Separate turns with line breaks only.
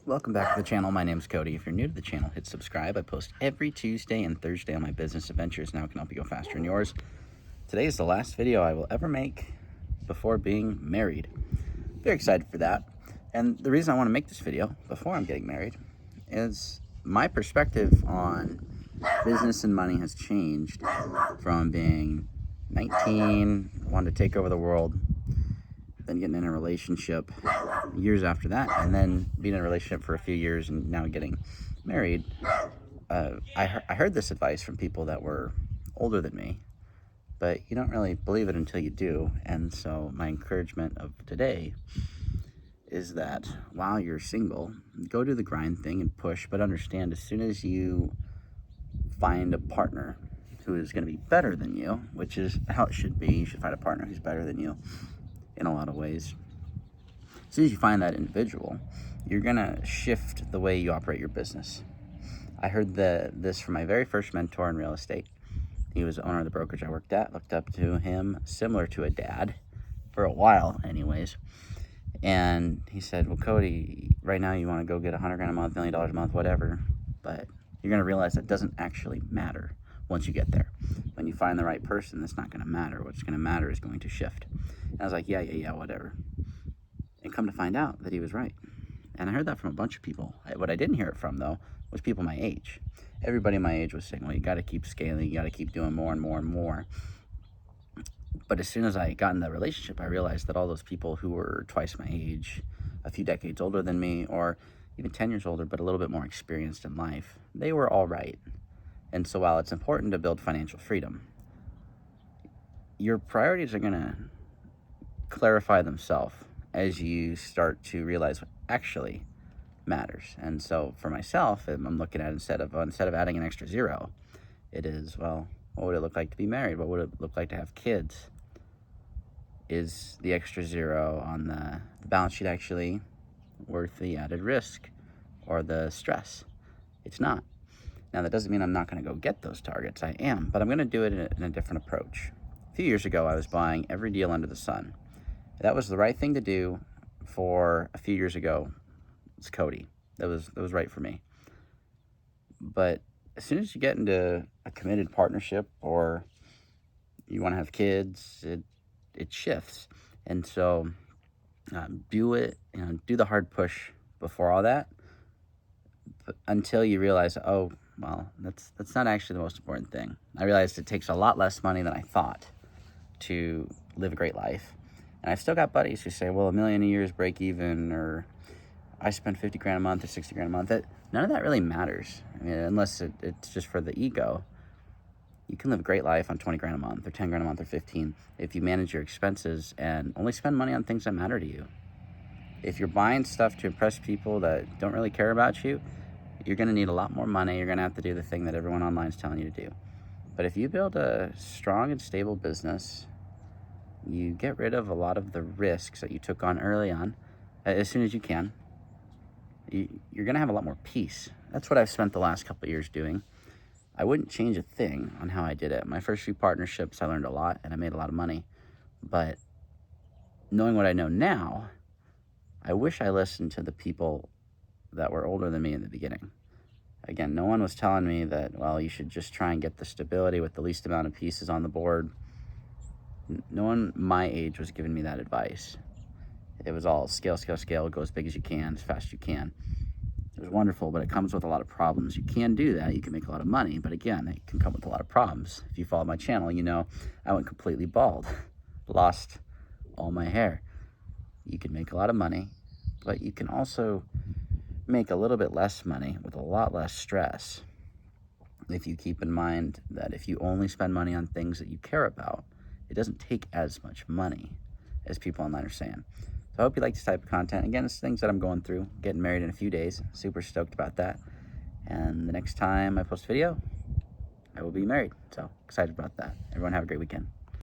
Welcome back to the channel. My name is Cody. If you're new to the channel, hit subscribe. I post every Tuesday and Thursday on my business adventures. Now I can help you go faster in yours. Today is the last video I will ever make before being married. Very excited for that. And the reason I want to make this video before I'm getting married is my perspective on business and money has changed from being 19, wanting to take over the world, then getting in a relationship years after that, and then being in a relationship for a few years and now getting married. I heard this advice from people that were older than me, but you don't really believe it until you do. And so my encouragement of today is that while you're single, go do the grind thing and push, but understand as soon as you find a partner who is going to be better than you, which is how it should be, you should find a partner who's better than you in a lot of ways. As soon as you find that individual, you're gonna shift the way you operate your business. I heard this from my very first mentor in real estate. He was the owner of the brokerage I worked at. Looked up to him, similar to a dad, for a while anyways. And he said, well, Cody, right now you want to go get $100 grand a month, $1 million a month, whatever, but you're gonna realize that doesn't actually matter once you get there. When you find the right person, that's not gonna matter. What's gonna matter is going to shift. And I was like, yeah, whatever. And come to find out that he was right. And I heard that from a bunch of people. What I didn't hear it from, though, was people my age. Everybody my age was saying, well, you got to keep scaling. You got to keep doing more and more and more. But as soon as I got in that relationship, I realized that all those people who were twice my age, a few decades older than me, or even 10 years older, but a little bit more experienced in life, they were all right. And so while it's important to build financial freedom, your priorities are going to clarify themselves as you start to realize what actually matters. And so for myself, I'm looking at instead of adding an extra zero, it is, well, what would it look like to be married? What would it look like to have kids? Is the extra zero on the balance sheet actually worth the added risk or the stress? It's not. Now, that doesn't mean I'm not going to go get those targets. I am, but I'm going to do it in a different approach. A few years ago, I was buying every deal under the sun. That was the right thing to do for a few years ago. It's Cody. That was right for me. But as soon as you get into a committed partnership or you want to have kids, it shifts. And so do it, do the hard push before all that, until you realize, oh, well, that's not actually the most important thing. I realized it takes a lot less money than I thought to live a great life. And I've still got buddies who say, well, $1 million a year is break even, or I spend 50 grand a month or 60 grand a month. None of that really matters. I mean, unless it's just for the ego. You can live a great life on 20 grand a month or 10 grand a month or 15 if you manage your expenses and only spend money on things that matter to you. If you're buying stuff to impress people that don't really care about you, you're going to need a lot more money. You're going to have to do the thing that everyone online is telling you to do. But if you build a strong and stable business, you get rid of a lot of the risks that you took on early on as soon as you can. You're going to have a lot more peace. That's what I've spent the last couple of years doing. I wouldn't change a thing on how I did it. My first few partnerships, I learned a lot and I made a lot of money. But knowing what I know now, I wish I listened to the people that were older than me in the beginning. Again, no one was telling me that, well, you should just try and get the stability with the least amount of pieces on the board. No one my age was giving me that advice. It was all scale, go as big as you can, as fast as you can. It was wonderful, but it comes with a lot of problems. You can do that. You can make a lot of money, but again, it can come with a lot of problems. If you follow my channel, you know I went completely bald, lost all my hair. You can make a lot of money, but you can also make a little bit less money with a lot less stress if you keep in mind that if you only spend money on things that you care about, it doesn't take as much money as people online are saying. So I hope you like this type of content. Again, it's things that I'm going through, getting married in a few days. Super stoked about that. And the next time I post a video, I will be married. So excited about that. Everyone have a great weekend.